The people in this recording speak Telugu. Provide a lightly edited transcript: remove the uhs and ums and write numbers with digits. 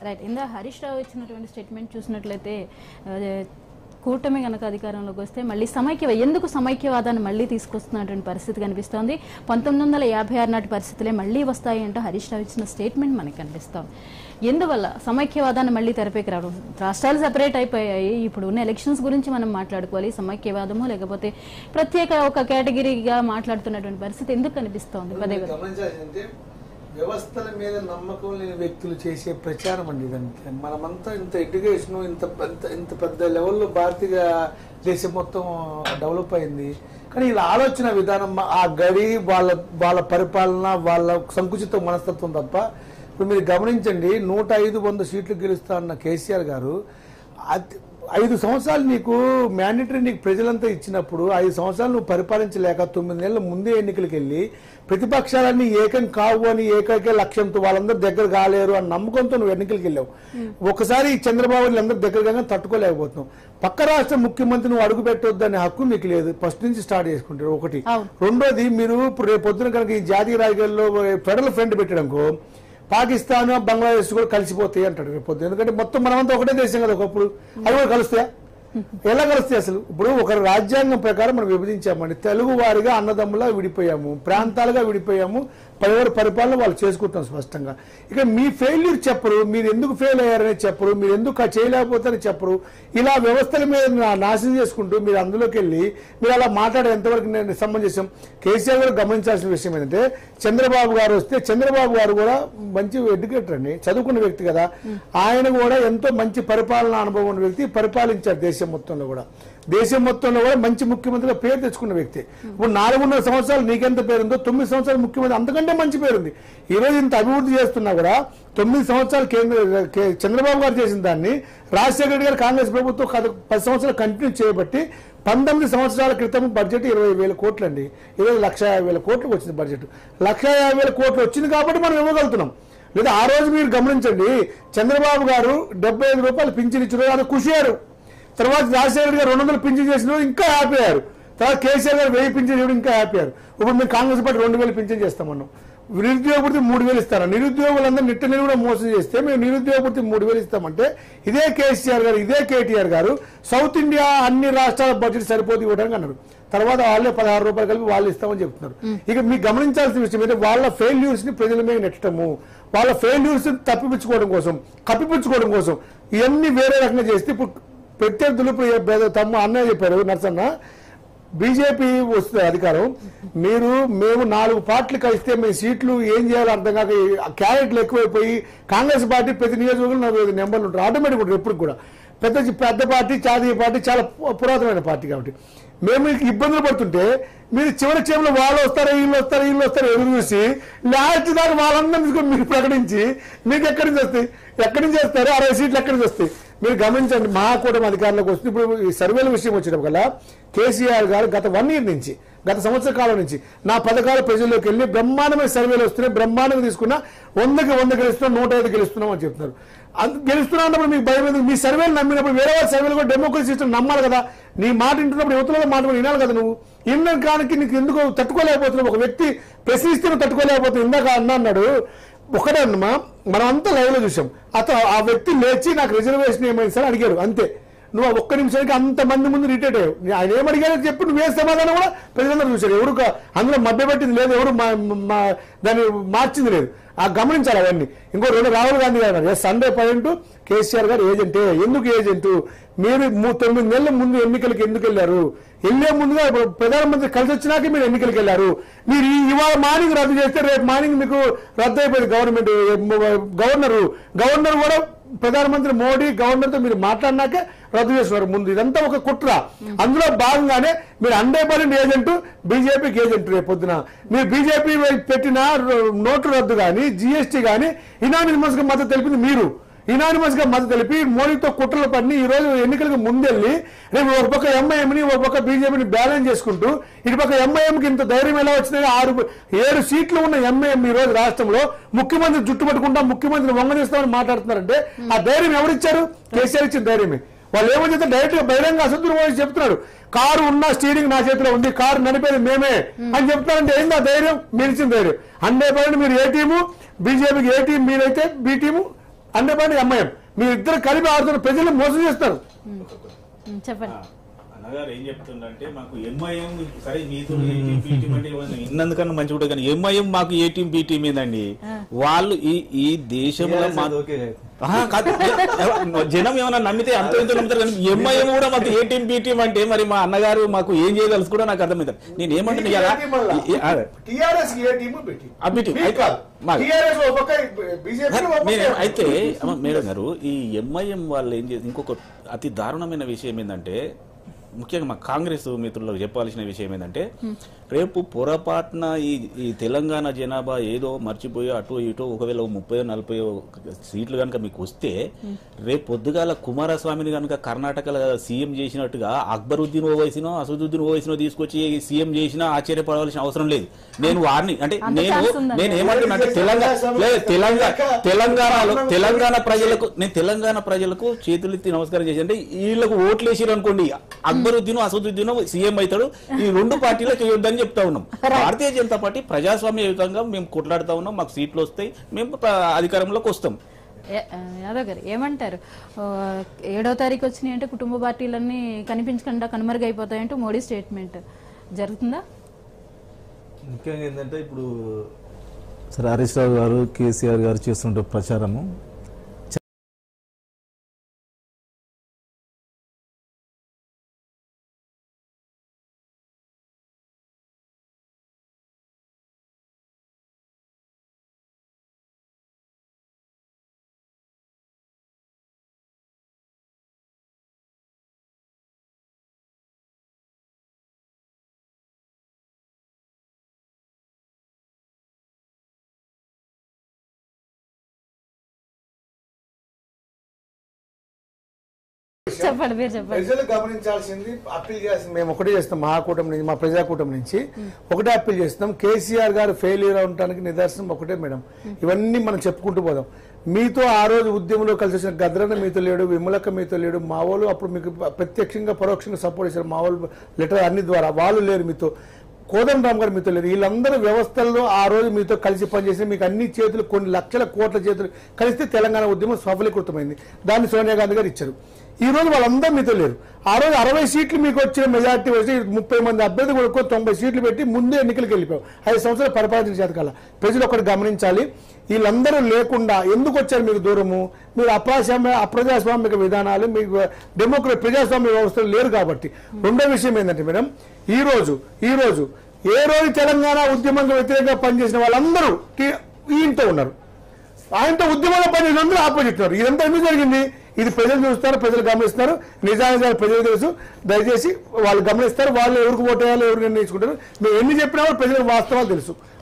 రైట్. ఇందా హరీష్ రావు ఇచ్చినటువంటి స్టేట్మెంట్ చూసినట్లయితే కూటమి కనుక అధికారంలోకి వస్తే మళ్ళీ ఎందుకు సమైక్యవాదాన్ని మళ్ళీ తీసుకొస్తున్నటువంటి పరిస్థితి కనిపిస్తోంది. 1956 నాటి పరిస్థితులే మళ్ళీ వస్తాయి అంటూ హరీష్ రావు ఇచ్చిన స్టేట్మెంట్ మనకు కనిపిస్తోంది. ఎందువల్ల సమైక్యవాదాన్ని మళ్ళీ తెరపైకి రావడం? రాష్ట్రాలు సెపరేట్ అయిపోయాయి. ఇప్పుడు ఉన్న ఎలక్షన్స్ గురించి మనం మాట్లాడుకోవాలి. సమైక్యవాదము లేకపోతే ప్రత్యేక ఒక కేటగిరీగా మాట్లాడుతున్నటువంటి పరిస్థితి ఎందుకు కనిపిస్తోంది? వ్యవస్థల మీద నమ్మకం లేని వ్యక్తులు చేసే ప్రచారం అండి ఇదంతా. మనమంతా ఇంత ఎడ్యుకేషన్ ఇంత పెద్ద లెవెల్లో భారతీయ దేశం మొత్తం డెవలప్ అయింది, కానీ ఇలా ఆలోచన విధానం, ఆ గడి, వాళ్ళ పరిపాలన, వాళ్ళ సంకుచిత మనస్తత్వం తప్ప. ఇప్పుడు మీరు గమనించండి, 105-100 సీట్లు గెలుస్తా అన్న కేసీఆర్ గారు 5 సంవత్సరాలు నీకు మ్యాండేటరీ నీకు ప్రజలంతా ఇచ్చినప్పుడు 5 సంవత్సరాలు నువ్వు పరిపాలించలేక 9 నెలల ముందే ఎన్నికలకు వెళ్ళి ప్రతిపక్షాలన్నీ ఏకం కావు అని ఏకైక లక్ష్యంతో వాళ్ళందరూ దగ్గర కాలేరు అని నమ్మకంతో నువ్వు ఎన్నికలకు వెళ్ళావు. ఒకసారి చంద్రబాబు అందరూ దగ్గరగా తట్టుకోలేకపోతున్నావు. పక్క రాష్ట్ర ముఖ్యమంత్రి నువ్వు అడుగు పెట్టొద్దనే హక్కు మీకు లేదు. ఫస్ట్ నుంచి స్టార్ట్ చేసుకుంటారు ఒకటి. రెండోది, మీరు ఇప్పుడు రేపు పొద్దున కనుక ఈ జాతీయ రాజకీయాల్లో ఫెడరల్ ఫ్రంట్ పెట్టడంకో పాకిస్తాన్ బంగ్లాదేశ్ కూడా కలిసిపోతాయి అంటాడు రేపు పొద్దున. ఎందుకంటే మొత్తం మనమంతా ఒకటే దేశం కదా ఒకప్పుడు. అవి కూడా కలుస్తాయా? ఎలా కలుస్తాయి అసలు? ఇప్పుడు ఒక రాజ్యాంగం ప్రకారం మనం విభజించామండి. తెలుగు వారిగా అన్నదమ్ములా విడిపోయాము, ప్రాంతాలుగా విడిపోయాము, ఎవరి పరిపాలన వాళ్ళు చేసుకుంటాం స్పష్టంగా. ఇక మీ ఫెయిల్యూర్ చెప్పరు, మీరు ఎందుకు ఫెయిల్ అయ్యారని చెప్పరు, మీరు ఎందుకు చేయలేకపోతారని చెప్పరు. ఇలా వ్యవస్థల మీద నాశనం చేసుకుంటూ మీరు అందులోకి వెళ్ళి మీరు అలా మాట్లాడే ఎంతవరకు నేను సమంజసం? కేసీఆర్ గారు గమనించాల్సిన విషయం ఏంటంటే, చంద్రబాబు గారు వస్తే, చంద్రబాబు గారు కూడా మంచి ఎడ్యుకేటర్ అండి, చదువుకున్న వ్యక్తి కదా. ఆయన కూడా ఎంతో మంచి పరిపాలనా అనుభవం ఉన్న వ్యక్తి, పరిపాలించారు దేశం మొత్తంలో కూడా. దేశం మొత్తంలో కూడా మంచి ముఖ్యమంత్రిగా పేరు తెచ్చుకున్న వ్యక్తి. ఇప్పుడు 4.5 సంవత్సరాలు నీకెంత పేరుందో 9 సంవత్సరాలు ముఖ్యమంత్రి అంతకంటే మంచి పేరుంది. ఈ రోజు ఇంత అభివృద్ధి చేస్తున్నా కూడా 9 సంవత్సరాలు చంద్రబాబు గారు చేసిన దాన్ని రాజశేఖర రెడ్డి గారు కాంగ్రెస్ ప్రభుత్వం 10 సంవత్సరాలు కంటిన్యూ చేయబట్టి 19 సంవత్సరాల క్రితం బడ్జెట్ 20,000 కోట్లు అండి. ఈరోజు 1,50,000 కోట్లకు వచ్చింది బడ్జెట్. 1,50,000 కోట్లు వచ్చింది కాబట్టి మనం ఇవ్వగలుగుతున్నాం. లేదా ఆ రోజు మీరు గమనించండి, చంద్రబాబు గారు 75 రూపాయలు పింఛన్ ఇచ్చిన అది ఖుషియారు. తర్వాత రాజశేఖర రెడ్డి గారు 200 పింఛన్ చేసిన ఇంకా హ్యాపీ అయ్యారు. తర్వాత కేసీఆర్ గారు 1000 పింఛన్ చేయడం ఇంకా హ్యాపీ అయ్యారు. ఇప్పుడు మేము కాంగ్రెస్ పార్టీ 2,000 పింఛన్ చేస్తామన్నాం. నిరుద్యోగ వృత్తి 3,000 ఇస్తాను. నిరుద్యోగులందరూ నిట్టని కూడా మోసం చేస్తే మేము నిరుద్యోగ వృత్తి 3,000 ఇస్తామంటే ఇదే కేసీఆర్ గారు, ఇదే కేటీఆర్ గారు సౌత్ ఇండియా అన్ని రాష్ట్రాల బడ్జెట్ సరిపోతూ ఇవ్వడానికి అన్నారు. తర్వాత వాళ్ళే 16 రూపాయలు కలిపి వాళ్ళు ఇస్తామని చెప్తున్నారు. ఇక మీకు గమనించాల్సిన విషయం ఏంటంటే, వాళ్ళ ఫెయిల్యూర్స్ ని ప్రజల మీద నెట్టడము, వాళ్ళ ఫెయిల్యూర్స్ కప్పిపుచ్చుకోవడం కోసం ఇవన్నీ వేరే రకంగా చేస్తే ఇప్పుడు ప్రత్యర్థులు తమ్ము అన్నయ్య చెప్పారు నరసన్న, బీజేపీ వస్తుంది అధికారం, మేము 4 పార్టీలు కలిస్తే మేము సీట్లు ఏం చేయాలో అర్థం కాక క్యారెట్లు ఎక్కువైపోయి కాంగ్రెస్ పార్టీ ప్రతి నియోజకవర్గంలో 45 నెంబర్లు ఉంటారు ఆటోమేటిక్ ఉంటారు. ఎప్పుడు కూడా పెద్ద పార్టీ, జాతీయ పార్టీ, చాలా పురాతనమైన పార్టీ కాబట్టి మేము ఇబ్బందులు పడుతుంటే మీరు చివరి క్షేమంలో వాళ్ళు వస్తారు వీళ్ళు వస్తారు ఎదురు చూసి లాస్ట్ దాకా వాళ్ళందరూ తీసుకొని మీరు ప్రకటించి మీకు ఎక్కడి నుంచి వస్తారు 60 సీట్లు ఎక్కడి నుంచి వస్తాయి? మీరు గమనించండి, మహాకూటమి అధికారంలోకి వస్తుంది. ఇప్పుడు ఈ సర్వేల విషయం వచ్చేటప్పుడు కేసీఆర్ గారు గత 1 year నుంచి, గత సంవత్సర కాలం నుంచి నా పథకాల ప్రజల్లోకి వెళ్ళి బ్రహ్మాండమైన సర్వేలు వస్తున్నాయి, బ్రహ్మాండంగా తీసుకున్నా 100కి 100 గెలుస్తున్నాం, 105 గెలుస్తున్నాం అని చెప్తున్నారు. గెలుస్తున్నా అన్నప్పుడు మీకు భయం ఎందుకు? మీ సర్వేలు నమ్మినప్పుడు వేరే వాళ్ళ సర్వేలు కూడా డెమోక్రసీ సిస్టమ్ నమ్మాలి కదా. నీ మాట వింటున్నప్పుడు యువతలో మాట వినాలి కదా. నువ్వు ఇన్నకానికి నీకు ఎందుకు తట్టుకోలేకపోతున్నావు? ఒక వ్యక్తి ప్రశ్నిస్తే తట్టుకోలేకపోతున్నావు. ఇందాక అన్నాడు ఒకటే అన్నమా, మనం అంతా లైవ్ లో చూసాం. ఆ వ్యక్తి లేచి నాకు రిజర్వేషన్ ఏమైంది సార్ అడిగాడు, అంతే. నువ్వు ఒక్క నిమిషానికి అంతమంది ముందు రిటైర్ అయ్యావు. ఆయన ఏమడిగారో చెప్పి నువ్వే సమాధానం కూడా ప్రజలందరూ చూశారు. ఎవరు అందులో మభ్యపెట్టింది లేదు, ఎవరు దాన్ని మార్చింది లేదు. గమనించాలి అవన్నీ. ఇంకో 2 రాహుల్ గాంధీ గారు అన్నారు, సండే పాయింట్ కేసీఆర్ గారు ఏజెంటే. ఎందుకు ఏజెంటు? మీరు 9 నెలల ముందు ఎన్నికలకు ఎందుకు వెళ్ళారు? వెళ్లే ముందుగా ప్రధానమంత్రి కలిసి వచ్చినాక మీరు ఎన్నికలకు వెళ్ళారు. మీరు ఇవాళ మార్నింగ్ రద్దు చేస్తే రేపు మార్నింగ్ మీకు రద్దు అయిపోయింది గవర్నమెంట్. గవర్నర్ కూడా ప్రధానమంత్రి మోడీ గవర్నర్ తో మీరు మాట్లాడినాకే రద్దు చేస్తున్నారు ముందు. ఇదంతా ఒక కుట్ర. అందులో భాగంగానే మీరు 100% ఏజెంట్, బీజేపీకి ఏజెంట్. రేపు పొద్దున మీరు బీజేపీ పెట్టిన నోటు రద్దు కానీ, జీఎస్టీ కానీ ఇనానిమస్ గా మద్దతు తెలిపింది మీరు. ఇనానిమస్ గా మద్దతు తెలిపి మోడీతో కుట్రలు పడి ఈ రోజు ఎన్నికలకు ముందెళ్ళి రేపు ఒక పక్క ఎంఐఎంని ఒక పక్క బీజేపీని బ్యాలెన్స్ చేసుకుంటూ ఇటు పక్క ఎంఐఎంకి ఇంత ధైర్యం ఎలా వచ్చిందని 7 సీట్లు ఉన్న ఎంఐఎం ఈ రోజు రాష్ట్రంలో ముఖ్యమంత్రి జుట్టుపట్టుకుంటా ముఖ్యమంత్రిని వంగనిస్తామని మాట్లాడుతున్నారంటే ఆ ధైర్యం ఎవరిచ్చారు? కేసీఆర్ ఇచ్చిన ధైర్యమే. వాళ్ళు ఏమని చెప్తే డైరెక్ట్ గా బహిరంగ అసంతృప్తి మోడీ చెప్తున్నాడు, కారు ఉన్న స్టీరింగ్ నా చేతిలో ఉంది, కారు నడిపేది మేమే అని చెప్తారంటే ఏంది ఆ ధైర్యం? మీరు ఇచ్చిన ధైర్యం. 100% మీరు ఏ టీము, బీజేపీకి ఏ టీం మీరైతే బి టీము, 100% ఎంఐఎం. మీరు ఇద్దరు కలిపి ఆడుతున్న ప్రజలు మోసం చేస్తారు. చెప్పండి అన్నగారు ఏం చెప్తుందంటే మాకు ఎంఐఎం సరే మీతో టీం అంటే ఇన్నందుకన్నా మంచి కూడా కానీ ఎంఐఎం మాకు ఏ టీం బి టీం ఏందండి. వాళ్ళు ఈ దేశంలో జనం ఏమైనా నమ్మితే అంత ఇంత నమ్ముతారు కానీ ఎంఐఎం కూడా మాకు ఏ టీం బి టీం అంటే మరి మా అన్నగారు మాకు ఏం చేయగలసు కూడా నాకు అర్థమవుతారు. నేను ఏమంటున్నా అయితే మేడం గారు ఈ ఎంఐఎం వాళ్ళు ఏం చేసి ఇంకొక అతి దారుణమైన విషయం ఏంటంటే ముఖ్యంగా మా కాంగ్రెస్ మిత్రులకు చెప్పాల్సిన విషయం ఏంటంటే రేపు పొరపాటున ఈ తెలంగాణ జనాభా ఏదో మర్చిపోయో అటు ఇటు ఒకవేళ 30-40 సీట్లు కనుక మీకు వస్తే రేపు పొద్దుగాల కుమారస్వామిని కనుక కర్ణాటకలో సీఎం చేసినట్టుగా అక్బరుద్దీన్ ఓవైసీనో అసదుద్దీన్ ఓవైసీనో తీసుకొచ్చి సీఎం చేసినా ఆశ్చర్యపడవలసిన అవసరం లేదు. నేను వారిని అంటే నేను ఏమంటున్నా తెలంగాణ ప్రజలకు చేతులెత్తి నమస్కారం చేసి అంటే వీళ్ళకు ఓట్లు వేసిరు అనుకోండి అక్బరుద్దీన్ అసదుద్దీన్ సీఎం అవుతాడు. ఈ రెండు పార్టీలకు వేయొద్దని చెప్తా ఉన్నాం. భారతీయ జనతా పార్టీ ప్రజాస్వామ్యయుతంగా మేము కొట్లాడుతా ఉన్నాం. మాకు సీట్లు వస్తాయి, మేము అధికారంలోకి వస్తాం. యాదవ్ గారు ఏమంటారు? 7వ తారీఖు వచ్చినాయి అంటే కుటుంబ పార్టీలన్నీ కనిపించకుండా కనుమరుగైపోతాయంటూ మోడీ స్టేట్మెంట్ జరుగుతుందా? ముఖ్యంగా ఏంటంటే ఇప్పుడు సరే హరీష్ రావు గారు కేసీఆర్ గారు చేస్తున్న ప్రచారము చెప్పండి మీరు చెప్పండి. ప్రజలు గమనించాల్సింది, అప్పీల్ చేయాల్సింది మేము ఒకటే చేస్తాం. మహాకూటమి నుంచి, మా ప్రజాకూటమి నుంచి ఒకటే అప్పీల్ చేస్తున్నాం. కేసీఆర్ గారు ఫెయిల్యూర్ అవడానికి నిదర్శనం ఒకటే మేడం. ఇవన్నీ మనం చెప్పుకుంటూ పోదాం. మీతో ఆ రోజు ఉద్యమంలో కలిసి వచ్చిన గద్రన్న మీతో లేడు, విమలక్క మీతో లేడు, మా వాళ్ళు అప్పుడు మీకు ప్రత్యక్షంగా పరోక్షంగా సపోర్ట్ చేశారు. మా వాళ్ళు లెటర్ అన్ని ద్వారా వాళ్ళు లేరు మీతో. కోదండరామ్ గారు మీతో లేరు. వీళ్ళందరూ వ్యవస్థల్లో ఆ రోజు మీతో కలిసి పనిచేసి మీకు అన్ని చేతులు కొన్ని లక్షల కోట్ల చేతులు కలిస్తే తెలంగాణ ఉద్యమం సఫలీకృతమైంది. దాన్ని సోనియా గాంధీ గారు ఇచ్చారు. ఈ రోజు వాళ్ళందరూ మీతో లేరు. ఆ రోజు 60 సీట్లు మీకు వచ్చిన మెజార్టీ వచ్చి 30 మంది అభ్యర్థి కొనుక్కో 90 సీట్లు పెట్టి ముందే ఎన్నికలకు వెళ్ళిపోయావు. 5 సంవత్సరాలు పరిపాలించిన చేతకాల ప్రజలు ఒకటి గమనించాలి. వీళ్ళందరూ లేకుండా ఎందుకు వచ్చారు మీకు దూరము? మీరు అప్రజాస్వామిక విధానాలు, మీకు ప్రజాస్వామ్య వ్యవస్థలు లేరు కాబట్టి. రెండో విషయం ఏంటంటే మేడం, ఈ రోజు ఏ రోజు తెలంగాణ ఉద్యమంగా వ్యతిరేకంగా పనిచేసిన వాళ్ళందరూ ఈయనతో ఉన్నారు. ఆయనతో ఉద్యమంలో పనిచేసిన అందరూ ఆపోజిట్ ఉన్నారు. ఇదంతా ఎందుకు జరిగింది? ఇది ప్రజలు చూస్తారు, ప్రజలు గమనిస్తున్నారు. నిజానిజాలు ప్రజలు తెలుసు. దయచేసి వాళ్ళు గమనిస్తారు. వాళ్ళు ఎవరికి ఓటు వేయాలో ఎవరు నిర్ణయించుకుంటారు. మేము ఎన్ని చెప్పినా ప్రజలకు వాస్తవాలు తెలుసు.